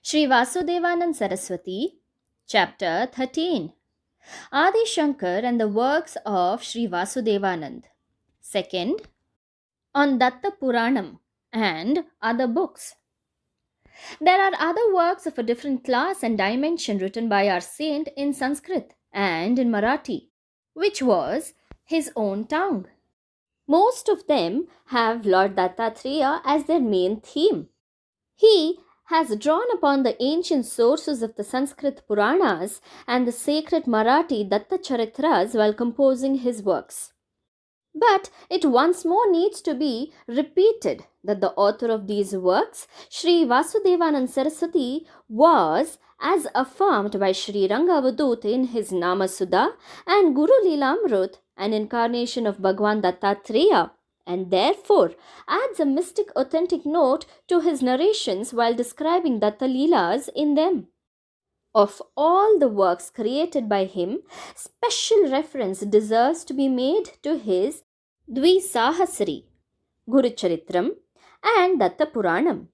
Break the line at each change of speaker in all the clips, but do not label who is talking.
Sri Vasudevanand Saraswati, Chapter 13, Adi Shankar and the Works of Sri Vasudevanand. Second, on Dattapuranam and other books. There are other works of a different class and dimension written by our saint in Sanskrit and in Marathi, which was his own tongue. Most of them have Lord Dattatreya as their main theme. He has drawn upon the ancient sources of the Sanskrit Puranas and the sacred Marathi Dattacharitras while composing his works. But it once more needs to be repeated that the author of these works, Sri Vasudevanand Saraswati, was, as affirmed by Sri Rangavadut in his Namasudha, and Guru Leelamrut, an incarnation of Bhagwan Dattatreya, and therefore adds a mystic authentic note to his narrations while describing Datta Leelas in them. Of all the works created by him, special reference deserves to be made to his Dvisahasri, Guru Charitram, and Dattapuranam,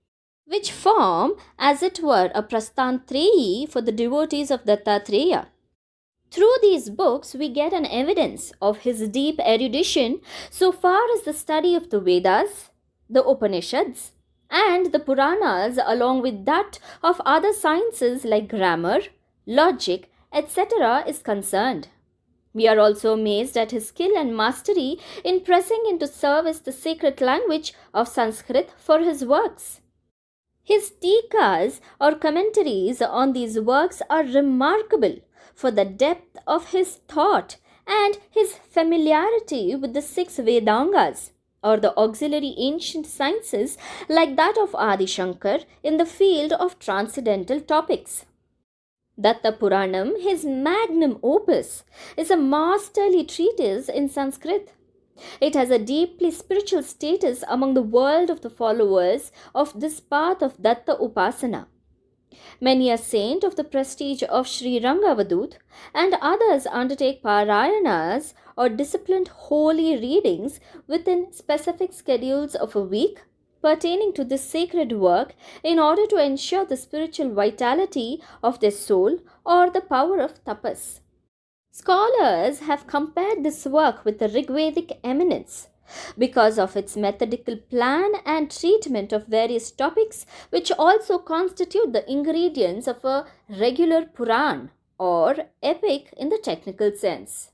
which form, as it were, a prastantreyi for the devotees of Dattatreya. Through these books, we get an evidence of his deep erudition so far as the study of the Vedas, the Upanishads, and the Puranas, along with that of other sciences like grammar, logic, etc., is concerned. We are also amazed at his skill and mastery in pressing into service the sacred language of Sanskrit for his works. His tikas or commentaries on these works are remarkable for the depth of his thought and his familiarity with the 6 Vedangas or the auxiliary ancient sciences like that of Adi Shankar in the field of transcendental topics. Dattapuranam, his magnum opus, is a masterly treatise in Sanskrit. It has a deeply spiritual status among the world of the followers of this path of Datta Upasana. Many a saint of the prestige of Sri Rangavadut and others undertake parayanas or disciplined holy readings within specific schedules of a week pertaining to this sacred work in order to ensure the spiritual vitality of their soul or the power of tapas. Scholars have compared this work with the Rigvedic eminence because of its methodical plan and treatment of various topics which also constitute the ingredients of a regular Puran or epic in the technical sense.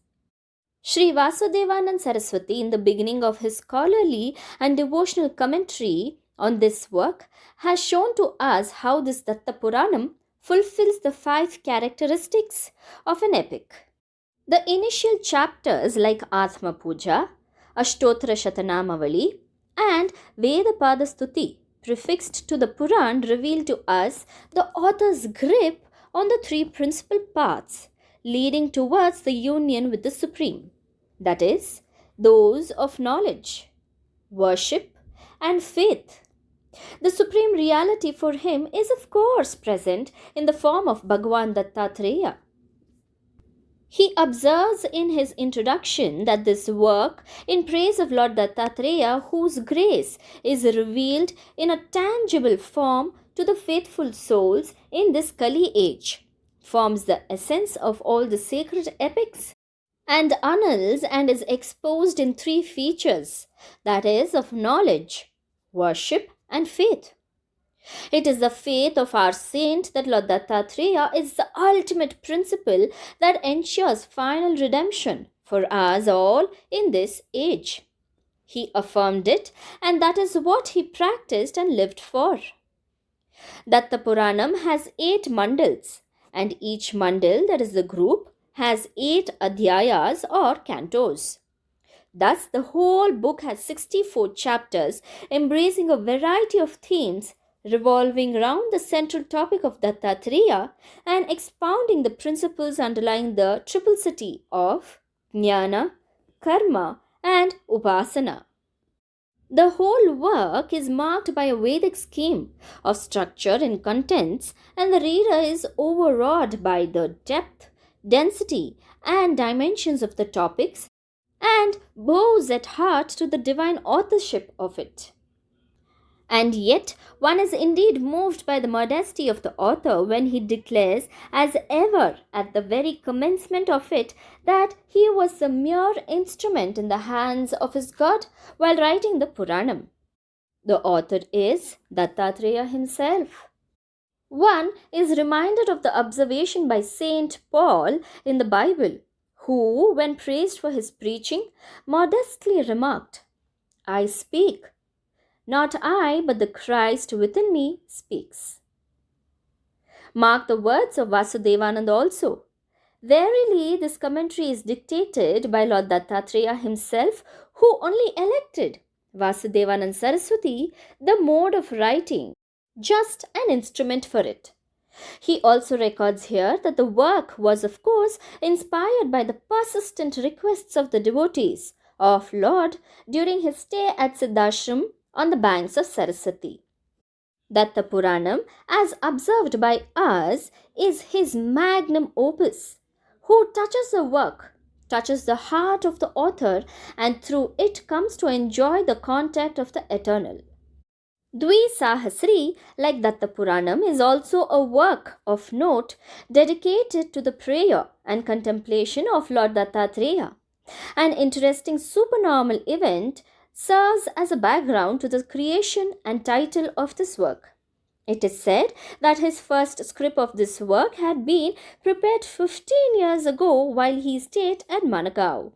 Sri Vasudevanand Saraswati, in the beginning of his scholarly and devotional commentary on this work, has shown to us how this Dattapuranam fulfills the 5 characteristics of an epic. The initial chapters like Atma Puja, Ashtotra Shatanamavali, and Vedapada Stuti prefixed to the Puran reveal to us the author's grip on the 3 principal paths leading towards the union with the Supreme, that is, those of knowledge, worship, and faith. The supreme reality for him is of course present in the form of Bhagwan Dattatreya. He observes in his introduction that this work in praise of Lord Dattatreya, whose grace is revealed in a tangible form to the faithful souls in this Kali age, forms the essence of all the sacred epics and annals and is exposed in 3 features, that is, of knowledge, worship, and faith. It is the faith of our saint that Lord Dattatreya is the ultimate principle that ensures final redemption for us all in this age. He affirmed it, and that is what he practiced and lived for. Dattapuranam has 8 mandals, and each mandal, that is the group, has 8 adhyayas or cantos. Thus, the whole book has 64 chapters embracing a variety of themes revolving round the central topic of Dattatreya and expounding the principles underlying the triplicity of Jnana, Karma, and Upasana. The whole work is marked by a Vedic scheme of structure and contents, and the reader is overawed by the depth, density, and dimensions of the topics and bows at heart to the divine authorship of it. And yet, one is indeed moved by the modesty of the author when he declares, as ever at the very commencement of it, that he was a mere instrument in the hands of his God while writing the Puranam. The author is Dattatreya himself. One is reminded of the observation by Saint Paul in the Bible, who, when praised for his preaching, modestly remarked, "I speak. Not I, but the Christ within me speaks." Mark the words of Vasudevanand also. Verily, this commentary is dictated by Lord Dattatreya himself, who only elected Vasudevanand Saraswati the mode of writing, just an instrument for it. He also records here that the work was, of course, inspired by the persistent requests of the devotees of Lord during his stay at Siddhashram on the banks of Saraswati. Dattapuranam, as observed by us, is his magnum opus. Who touches the work, touches the heart of the author, and through it comes to enjoy the contact of the eternal. Dvi-Sahasri, like Dattapuranam, is also a work of note dedicated to the prayer and contemplation of Lord Dattatreya. An interesting supernormal event serves as a background to the creation and title of this work. It is said that his first script of this work had been prepared 15 years ago while he stayed at Managaon.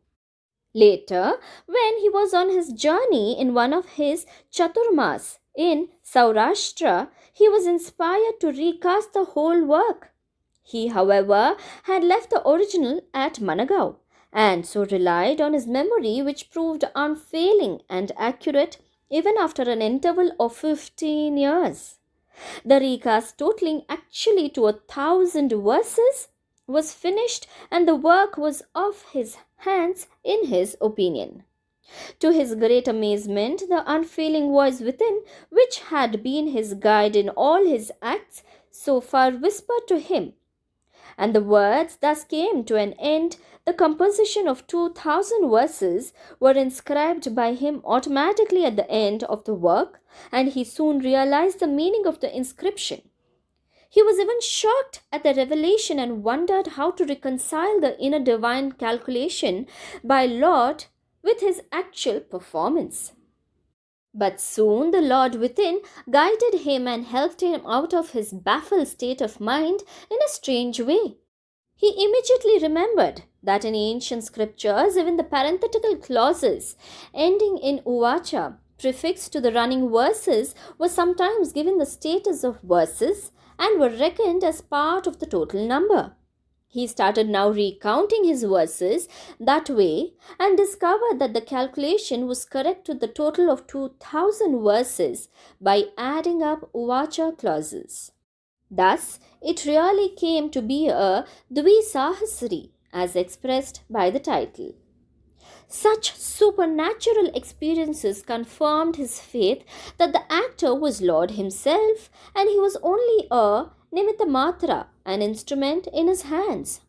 Later, when he was on his journey in one of his Chaturmas in Saurashtra, he was inspired to recast the whole work. He, however, had left the original at Managaon and so relied on his memory, which proved unfailing and accurate even after an interval of 15 years. The recast, totaling actually to 1,000 verses, was finished and the work was off his hands in his opinion. To his great amazement, the unfailing voice within, which had been his guide in all his acts, so far whispered to him, and the words thus came to an end. The composition of 2,000 verses were inscribed by him automatically at the end of the work, and he soon realized the meaning of the inscription. He was even shocked at the revelation and wondered how to reconcile the inner divine calculation by Lord with his actual performance. But soon the Lord within guided him and helped him out of his baffled state of mind in a strange way. He immediately remembered that in ancient scriptures, even the parenthetical clauses ending in uvacha prefixed to the running verses were sometimes given the status of verses and were reckoned as part of the total number. He started now recounting his verses that way and discovered that the calculation was correct to the total of 2,000 verses by adding up uvacha clauses. Thus, it really came to be a Dvi-Sahasri as expressed by the title. Such supernatural experiences confirmed his faith that the actor was Lord himself and he was only a nimitta matra, an instrument in his hands.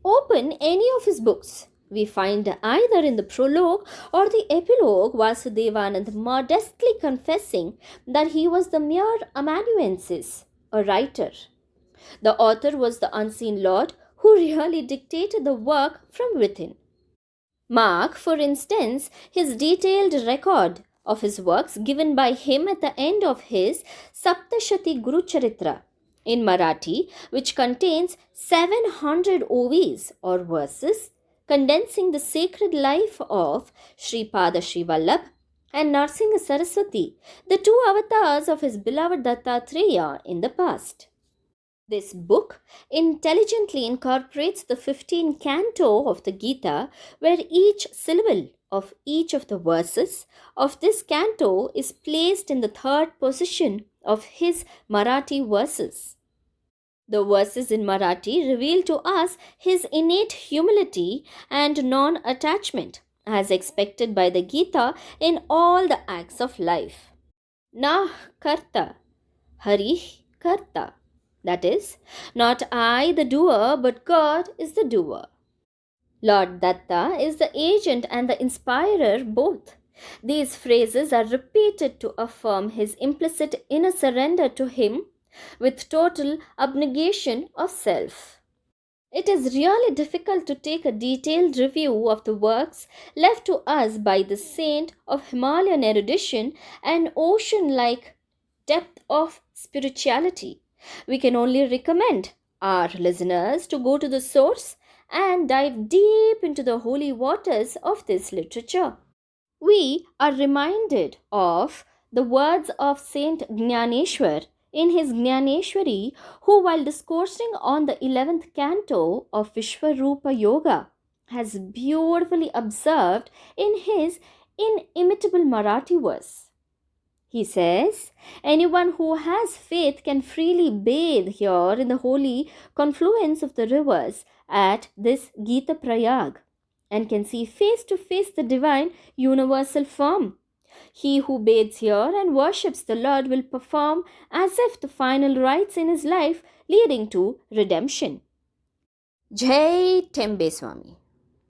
Open any of his books. We find either in the prologue or the epilogue Vasudevanand modestly confessing that he was the mere amanuensis, a writer. The author was the unseen Lord who really dictated the work from within. Mark, for instance, his detailed record of his works given by him at the end of his Saptashati Guru Charitra in Marathi, which contains 700 OVs or verses condensing the sacred life of Sri Pada Sri Vallabh and Narsingha Saraswati, the two avatars of his beloved Dattatreya in the past. This book intelligently incorporates the 15 canto of the Gita, where each syllable of each of the verses of this canto is placed in the third position of his Marathi verses. The verses in Marathi reveal to us his innate humility and non-attachment, as expected by the Gita in all the acts of life. Na karta, hari karta. That is, not I the doer, but God is the doer. Lord Datta is the agent and the inspirer both. These phrases are repeated to affirm his implicit inner surrender to him with total abnegation of self. It is really difficult to take a detailed review of the works left to us by the saint of Himalayan erudition and ocean like depth of spirituality. We can only recommend our listeners to go to the source and dive deep into the holy waters of this literature. We are reminded of the words of Saint Jnaneshwar in his Jnaneshwari, who, while discoursing on the 11th canto of Vishwarupa Yoga, has beautifully observed in his inimitable Marathi verse. He says, anyone who has faith can freely bathe here in the holy confluence of the rivers at this Gita Prayag and can see face to face the divine universal form. He who bathes here and worships the Lord will perform as if the final rites in his life leading to redemption. Jai Tembe Swami.